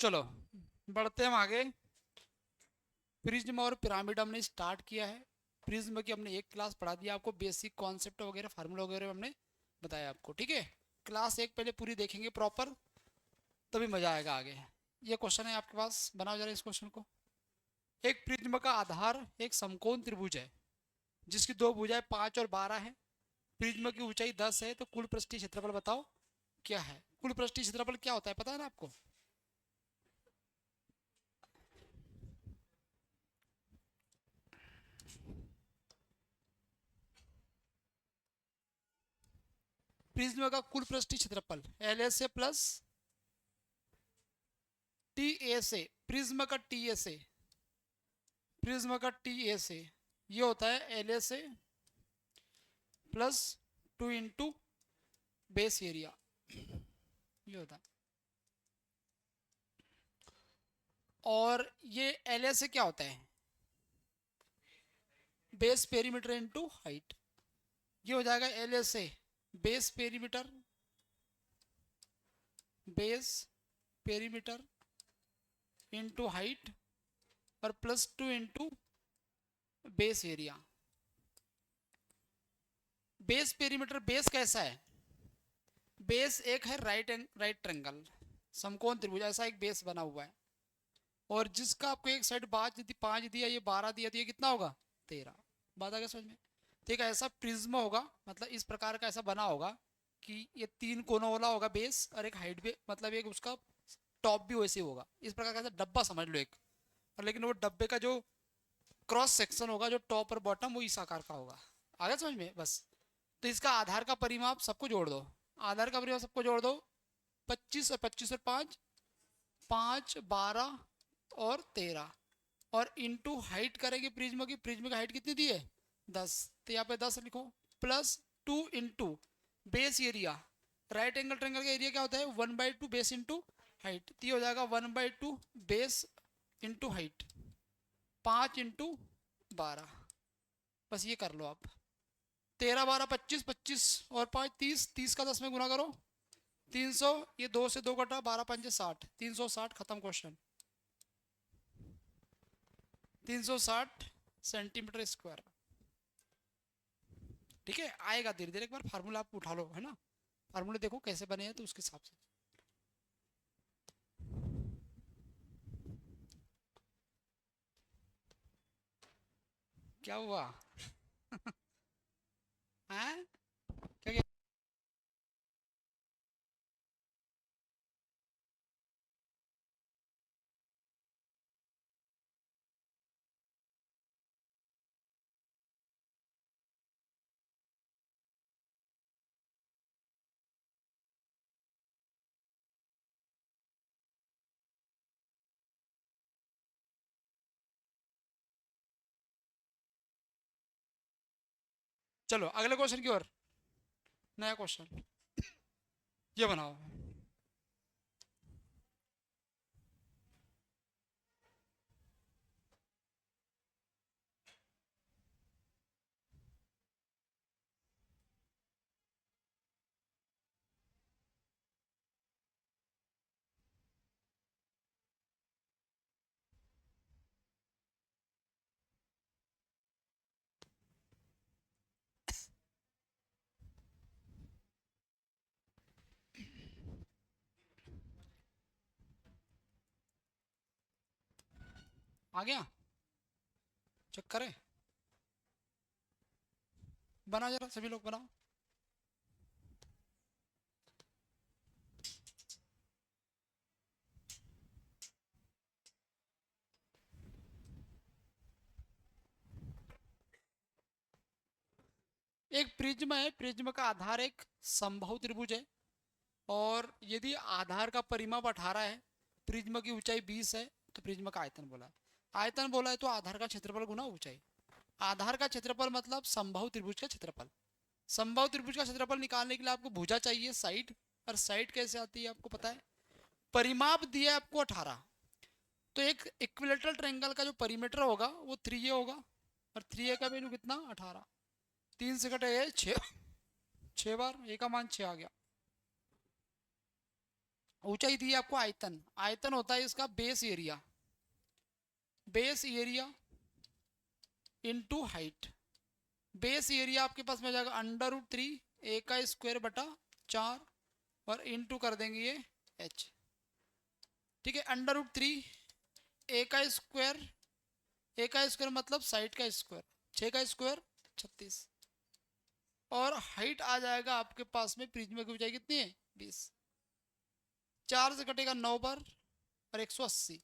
चलो बढ़ते हैं हम आगे। प्रिज्म और पिरामिड हमने स्टार्ट किया है। प्रिज्म की हमने एक क्लास पढ़ा दिया आपको, बेसिक कॉन्सेप्ट वगैरह फार्मूला वगैरह हमने बताया आपको, ठीक है। क्लास एक पहले पूरी देखेंगे प्रॉपर, तभी मजा आएगा आगे। ये क्वेश्चन है आपके पास, बनाओ जरा इस क्वेश्चन को। एक प्रिज्म का आधार एक समकोण त्रिभुज है जिसकी दो भुजाएं 5 और 12 है। प्रिज्म की ऊंचाई 10 है, तो कुल पृष्ठीय क्षेत्रफल बताओ क्या है। कुल पृष्ठीय क्षेत्रफल क्या होता है पता है ना आपको? प्रिज्म का कुल पृष्ठीय क्षेत्रफल L S A plus T A से, प्रिज्म का टी ए से, प्रिज्म का टी ए से ये होता है एल एस ए प्लस 2 इंटू बेस एरिया, ये होता है। और ये एल एस ए क्या होता है? Base perimeter into height. ये हो जाएगा L S A base perimeter, base perimeter into height और plus 2 into base area. Base perimeter, base कैसा है? बेस एक है राइट ट्रेंगल समकोण त्रिभुज, ऐसा एक बेस बना हुआ है। और जिसका आपको एक साइड 5 दिया, ये 12 दिया, तो ये कितना होगा? 13। बात आ गया समझ में? ठीक है, ऐसा प्रिज्म होगा, मतलब इस प्रकार का ऐसा बना होगा कि ये 3 कोनों वाला होगा बेस, और एक हाइट भी, मतलब एक उसका टॉप भी वैसे होगा। इस प्रकार का ऐसा डब्बा समझ लो एक। और लेकिन वो डब्बे का जो क्रॉस सेक्शन होगा, जो टॉप और बॉटम, वो इस आकार का होगा। आ गया समझ में? बस। तो इसका आधार का परिमाप सबको जोड़ दो, आधार का परिमाप सबको जोड़ दो। 25 और 5, 5, 12 और 13, और इंटू हाइट करेंगे प्रिज्म की। प्रिज्म की हाइट कितनी दी है? 10, तो यहाँ पे 10 लिखो। Plus 2 into base area. Right angle triangle का एरिया क्या होता है? 1/2 बेस इंटू हाइट, तो ये हो जाएगा 1/2 बेस इंटू हाइट, 5 इंटू 12। बस ये कर लो आप। 13 12 25, 25 और 5 30, 30 का 10 में गुना करो, 300। ये 2 से 2 कटा, 12 5 60, 360। खत्म क्वेश्चन। 360 centimetre square. ठीक है, आएगा धीरे धीरे। एक बार फार्मूला आप उठा लो, है ना। फार्मूले देखो कैसे बने हैं, तो उसके हिसाब से। क्या हुआ? हैं? क्या क्या? चलो अगले क्वेश्चन की ओर। नया क्वेश्चन ये बनाओ। आ गया? चेक करें। बना जरा, सभी लोग बनाओ। एक प्रिज्म है, प्रिज्म का आधार एक समबाहु त्रिभुज है। और यदि आधार का परिमाप 18 है, प्रिज्म की ऊंचाई 20 है, तो प्रिज्म का आयतन बोला है। आयतन बोला है तो आधार का क्षेत्रफल गुना ऊंचाई। आधार का क्षेत्रफल मतलब समबाहु त्रिभुज का क्षेत्रफल। समबाहु त्रिभुज का क्षेत्रफल निकालने के लिए आपको भुजा चाहिए साइड। और साइड कैसे आती है आपको पता है? परिमाप दिया है आपको 18, तो एक इक्विलेटरल ट्रायंगल का जो परिमीटर होगा वो 3a होगा। और 3a का वैल्यू कितना? 18। 3 से कटे 6, 6 बार a का मान 6 आ गया। ऊंचाई दी है आपको आयतन, आयतन होता है इसका base area, base area into height. Base area आपके पास में आ जाएगा √3 ए का स्क्वायर बटा 4 और इनटू कर देंगे ये h। ठीक है, √3 ए का स्क्वायर, ए का स्क्वायर मतलब साइड का स्क्वायर, 6 का स्क्वायर 36, और हाइट आ जाएगा आपके पास में प्रिज्म की ऊंचाई कितनी है 20। 4 से कटेगा 9 बार और 180,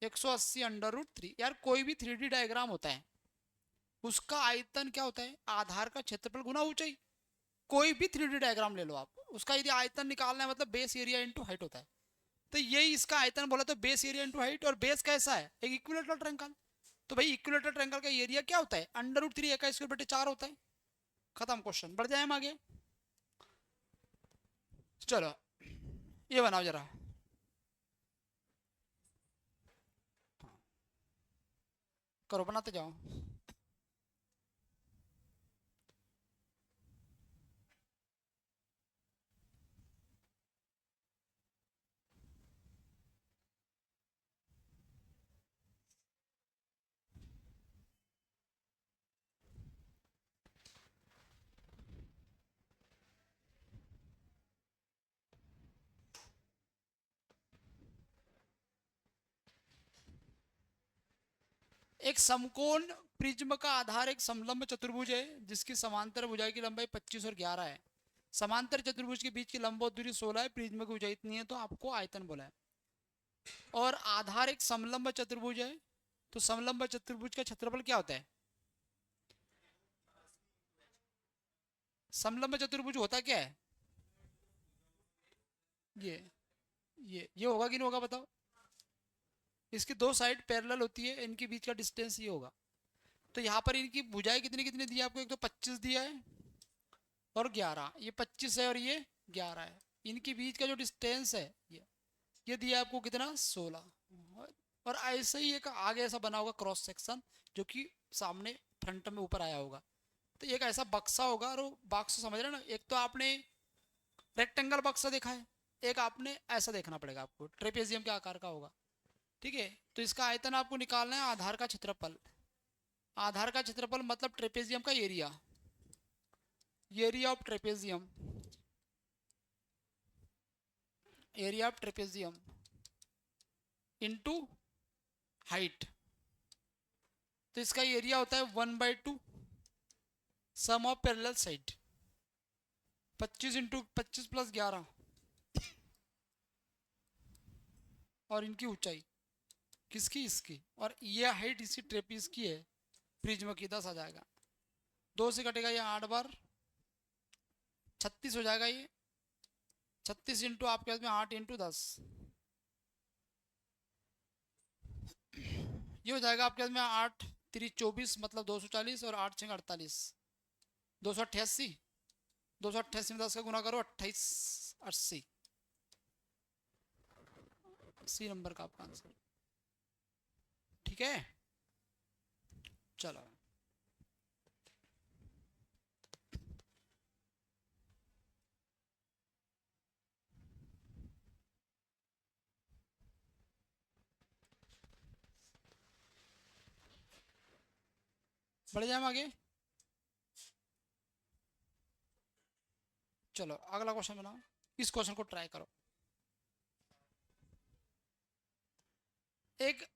180 √3। यार कोई भी 3D डायग्राम होता है उसका आयतन क्या होता है, आधार का क्षेत्रफल गुना ऊंचाई। कोई भी 3D डायग्राम ले लो आप, उसका यदि आयतन निकालना है मतलब बेस एरिया इनटू हाइट होता है। तो यही इसका आयतन बोला तो बेस एरिया इनटू हाइट, और बेस कैसा है एक इक्विलेटरल ट्रायंगल। तो भाई इक्विलेटरल ट्रायंगल का एरिया क्या होता है √3 का स्क्वायर बटे 4 होता है। खत्म क्वेश्चन, बढ़ जाए हम आगे। चलो ये बनाओ जरा। करो बनाते जाओ। एक समकोण प्रिज्म का आधार एक समलंब चतुर्भुज है जिसकी समांतर भुजाएं की लंबाई 25 और 11 है। समांतर चतुर्भुज के बीच की लंबवत दूरी 16 है, प्रिज्म की ऊंचाई इतनी है, तो आपको आयतन बोला है। और आधार एक समलंब चतुर्भुज है, तो समलंब चतुर्भुज का क्षेत्रफल क्या होता है। समलंब चतुर्भुज होता क्या है, ये ये होगा कि नहीं होगा बताओ। इसकी दो साइड पैरेलल होती है, इनके बीच का डिस्टेंस ये होगा। तो यहाँ पर इनकी भुजाएं कितनी कितनी दी है आपको, एक तो 25 दिया है और 11, ये 25 है और ये 11 है। इनके बीच का जो डिस्टेंस है ये दिया आपको कितना 16। और ऐसे ही एक आगे ऐसा बना होगा क्रॉस सेक्शन जो कि सामने फ्रंट में ऊपर आया होगा। तो एक ऐसा बक्सा होगा, और बक्सा समझ रहे ना, एक तो आपने रेक्टेंगल बक्सा देखा है, एक आपने ऐसा देखना पड़ेगा आपको, ट्रेपेजियम के आकार का होगा। ठीक है, तो इसका आयतन आपको निकालना है आधार का क्षेत्रफल। आधार का क्षेत्रफल मतलब ट्रेपेजियम का area, area of trapezium, area of trapezium into height. तो इसका एरिया होता है 1/2 sum of parallel side, 25 into 25 plus 11, और इनकी ऊंचाई किसकी, इसकी, और ये हाइट इसकी ट्रेपीज की है प्रिज्म की, 10 आ जाएगा। 2 से कटेगा ये 8 बार, 36 हो जाएगा ये। 36 इंटू आपके पास में 8 इंटू 10, ये हो जाएगा आपके पास में 8 3 24 मतलब 240, और 8 6 48, 288। 288 में 10 का गुना करो 28 80, 80 नंबर का आपका आंसर। ठीक है, चलो बढ़ जाए हम आगे। चलो अगला क्वेश्चन बनाओ, इस क्वेश्चन को ट्राई करो। एक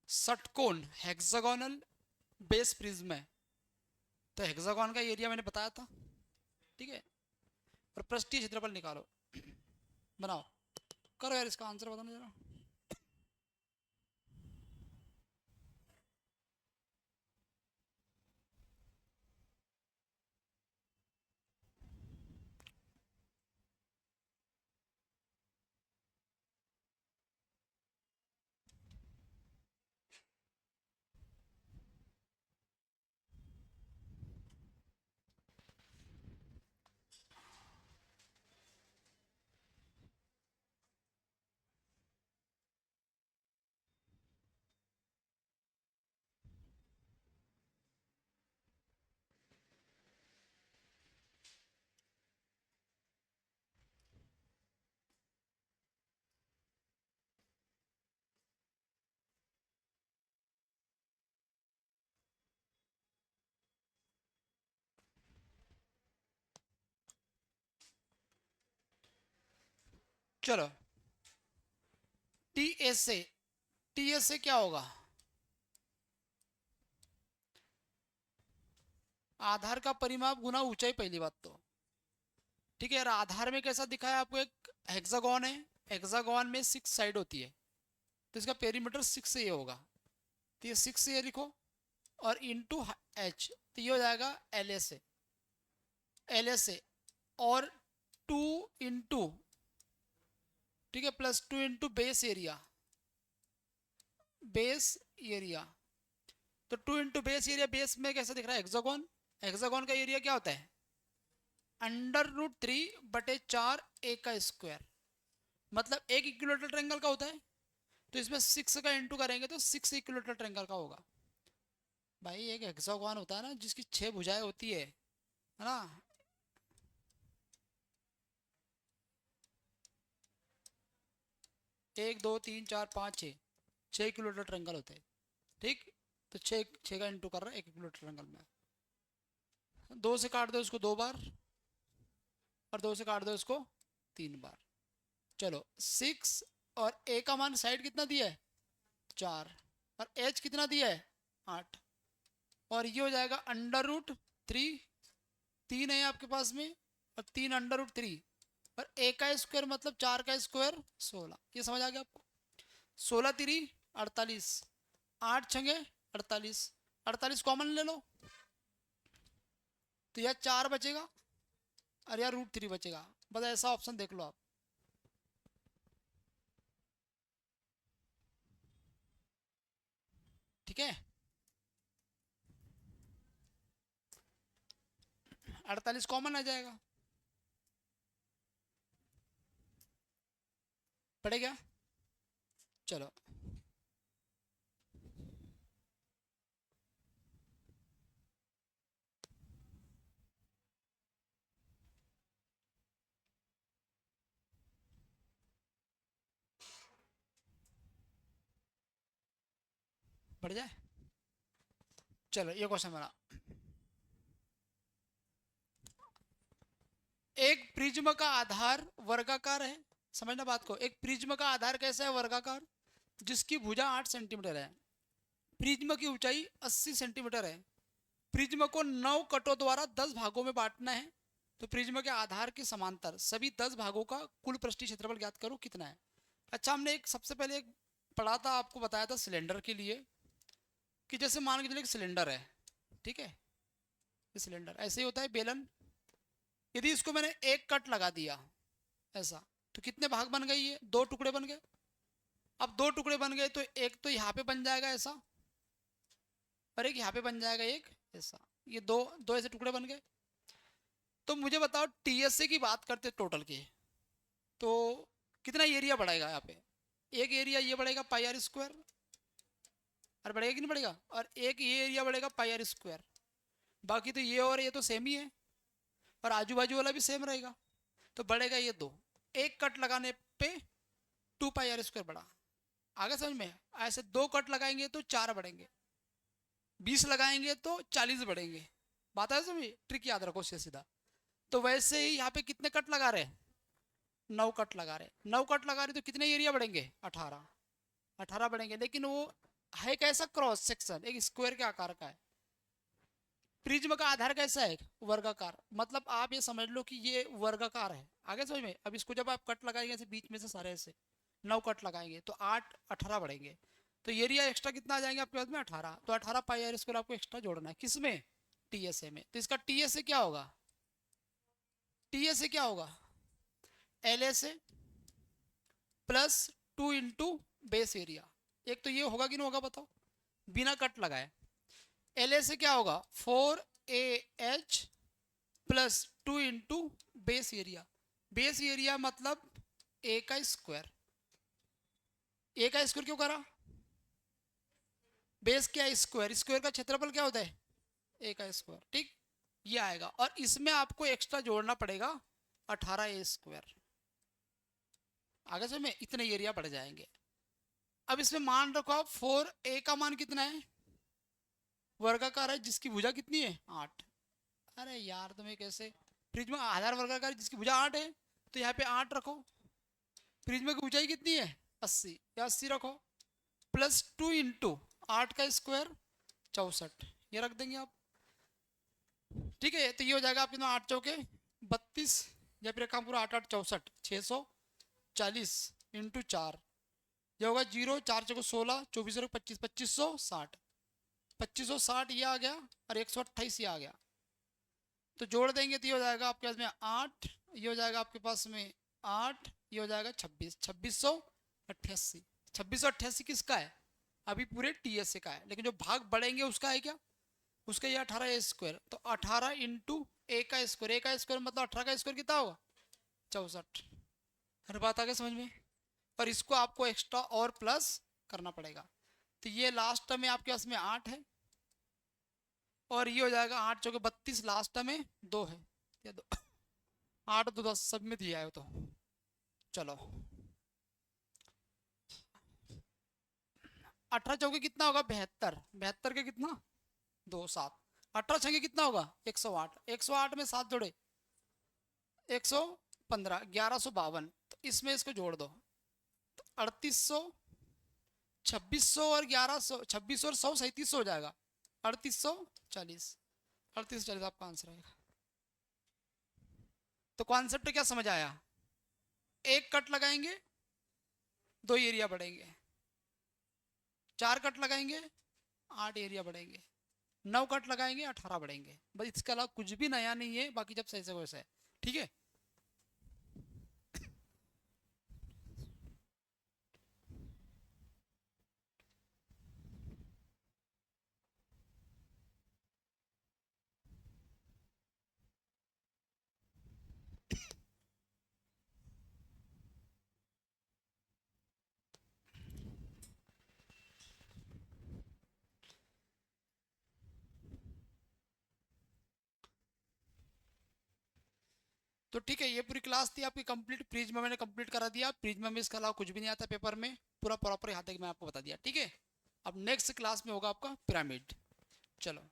षटकोण हेक्सागोनल बेस प्रिज्म है, तो हेक्सागोन का एरिया मैंने बताया था। ठीक है, और पृष्ठीय क्षेत्रफल निकालो, बनाओ, करो यार, इसका आंसर बताना जरा। चलो टी एस से क्या होगा, आधार का परिमाप गुना ऊंचाई, पहली बात तो ठीक है यार। आधार में कैसा दिखा है आपको, एक हेक्सागोन है, हेक्सागोन में 6 साइड होती है, तो इसका पेरीमीटर 6 से ये होगा, तो ये 6 से ये लिखो, और इंटू एच, तो ये हो जाएगा एल एस ए, और 2 इंटू, ठीक है, प्लस 2 इंटू बेस एरिया, तो 2 इंटू बेस एरिया, बेस में कैसा दिख रहा है हेक्सागोन, हेक्सागोन का एरिया क्या होता है √3/4 ए का स्क्वायर, मतलब एक इक्विलेटरल ट्रायंगल का होता है, तो इसमें 6 का इंटू करेंगे तो 6 इक्विलेटरल ट्रायंगल का होगा। भाई एक हेक्सागोन होता है ना जिसकी 6 भुजाएं होती है ना, 1 2 3 4 5 6, 6 इक्विलेटरल ट्रायंगल होते हैं, ठीक। तो 6 का इंटू कर रहा है एक इक्विलेटरल ट्रायंगल में, 2 से काट दो इसको 2 बार, और 2 से काट दो इसको 3 बार। चलो 6, और ए का मान साइड कितना दिया है 4, और एच कितना दिया है 8, और ये हो जाएगा √3, 3 है आपके पास में, और 3 √3, और ए का स्क्वायर मतलब 4 का स्क्वायर 16, ये समझ आ गया आपको। 16 3 48, 8 छंगे 48, 48 कॉमन ले लो, तो यह 4 बचेगा, और यार √3 बचेगा, बस ऐसा ऑप्शन देख लो आप। ठीक है, 48 कॉमन आ जाएगा, पड़ेगा। चलो बढ़ जाए। चलो ये क्वेश्चन बना, एक प्रिज्म का आधार वर्गाकार है, समझना बात को, एक प्रिज्म का आधार कैसा है वर्गाकार, जिसकी भुजा 8 सेंटीमीटर है, प्रिज्म की ऊंचाई 80 सेंटीमीटर है, प्रिज्म को 9 कटों द्वारा 10 भागों में बांटना है, तो प्रिज्म के आधार के समांतर सभी 10 भागों का कुल पृष्ठीय क्षेत्रफल ज्ञात करो कितना है। अच्छा, हमने एक सबसे पहले एक पढ़ा था, आपको बताया था सिलेंडर के लिए, कि जैसे मान के चलिए एक सिलेंडर है, ठीक है, ये सिलेंडर ऐसे ही होता है बेलन, यदि इसको मैंने एक कट लगा दिया ऐसा, तो कितने भाग बन गए, ये 2 टुकड़े बन गए। अब 2 टुकड़े बन गए तो एक तो यहाँ पे बन जाएगा ऐसा, और एक यहाँ पे बन जाएगा एक ऐसा, ये दो दो ऐसे टुकड़े बन गए। तो मुझे बताओ टीएसए की बात करते टोटल की, तो कितना एरिया बढ़ेगा यहाँ पे, एक एरिया ये बढ़ेगा πr², और बढ़ेगा कि नहीं बढ़ेगा, और एक ये एरिया बढ़ेगा πr², बाकी तो ये और ये तो सेम ही है, और आजू बाजू वाला भी सेम रहेगा, तो बढ़ेगा ये 2, एक कट लगाने पे 2πr² बढ़ा। आगे समझ में, ऐसे 2 कट लगाएंगे तो 4 बढ़ेंगे, 20 लगाएंगे तो 40 बढ़ेंगे, बात है समझ, ट्रिक याद रखो सीधा सीधा। तो वैसे ही यहाँ पे कितने कट लगा रहे हैं 9 कट लगा रहे, 9 कट लगा रहे तो कितने एरिया बढ़ेंगे 18 बढ़ेंगे, लेकिन वो है कैसा क्रॉस सेक्शन, एक स्क्वायर के आकार का है। प्रिज्म का आधार कैसा है वर्गाकार, मतलब आप ये समझ लो कि ये वर्गाकार है, आगे समझ में। अब इसको जब आप कट लगाएंगे ऐसे बीच में से सारे ऐसे 9 कट लगाएंगे तो 8 18 बढ़ेंगे, तो एरिया एक्स्ट्रा कितना आ जाएंगे आपके पास में 18, तो 18πr² आपको एक्स्ट्रा जोड़ना है किसमें टीएसए में, तो इसका टीएसए क्या होगा, टीएसए क्या होगा LSA plus 2 into base area, एक तो ये होगा कि नहीं होगा बताओ बिना कट लगाए। एलएसए क्या होगा 4ah plus 2 into base area, base area मतलब ए का स्क्वायर, ए का स्क्वायर क्यों करा, बेस क्या है स्क्वायर, स्क्वायर का क्षेत्रफल क्या होता है ए का स्क्वायर, ठीक, ये आएगा, और इसमें आपको एक्स्ट्रा जोड़ना पड़ेगा 18a², आगे से में इतने एरिया बढ़ जाएंगे। अब इसमें मान रखो आप 4a का मान कितना है, वर्गाकार है जिसकी भुजा कितनी है 8, अरे यार तुम्हें कैसे, प्रिज्म आधार वर्गाकार जिसकी भुजा 8 है, तो यहाँ पे 8 रखो, प्रिज्म की ऊंचाई कितनी है 80, या 80 रखो, प्लस 2 इंटू 8 का स्क्वायर 64, ये रख देंगे आप। ठीक है, तो ये हो जाएगा आपके ना 8 चौके 32, या फिर एक काम पूरा 8 8 64, 640 इंटू 4, ये होगा 0, 4 चौके 16, 24 और 25, 2560, 2560 ये आ गया, और 128 ये आ गया। तो जोड़ देंगे तो ये हो जाएगा आपके पास में 8, ये हो जाएगा आपके पास में 8, ये हो जाएगा 26, 2688। 2688 किसका है? अभी पूरे टीएस का है, लेकिन जो भाग बढ़ेंगे उसका है क्या? उसका ये 18 ए स्क्वायर, तो 18 इंटू ए का स्क्वायर, ए का स्क्वायर मतलब 18 का स्क्वायर कितना होगा 64। हर बात आ गई समझ में? और इसको आपको एक्स्ट्रा और प्लस करना पड़ेगा। तो ये लास्ट में आपके पास में 8 है, और ये हो जाएगा 8 चौके 32, लास्ट में 2 है, या 2 8 2 10 सब में दिया है तो। चलो 18 चौके कितना होगा 72, 72 के कितना 2 7, 18 छंगे कितना होगा 108, 108 में 7 जोड़े 115, 1152, तो इसमें इसको जोड़ दो तो 3800, 2600 और 1100, 2600 और 100 3700 हो जाएगा, 3840, 3840 आपका आंसर आएगा। तो कॉन्सेप्ट क्या समझ आया? एक कट लगाएंगे 2 एरिया बढ़ेंगे, 4 कट लगाएंगे 8 एरिया बढ़ेंगे, 9 कट लगाएंगे 18 बढ़ेंगे, बस इसके अलावा कुछ भी नया नहीं है, बाकी जब सही से वैसा है। ठीक है, तो ठीक है, ये पूरी क्लास थी आपकी कंप्लीट। प्रिज्म मैंने कंप्लीट करा दिया, प्रिज्म में इसके अलावा कुछ भी नहीं आता पेपर में, पूरा प्रॉपर यहाँ तक मैं आपको बता दिया। ठीक है, अब नेक्स्ट क्लास में होगा आपका पिरामिड। चलो।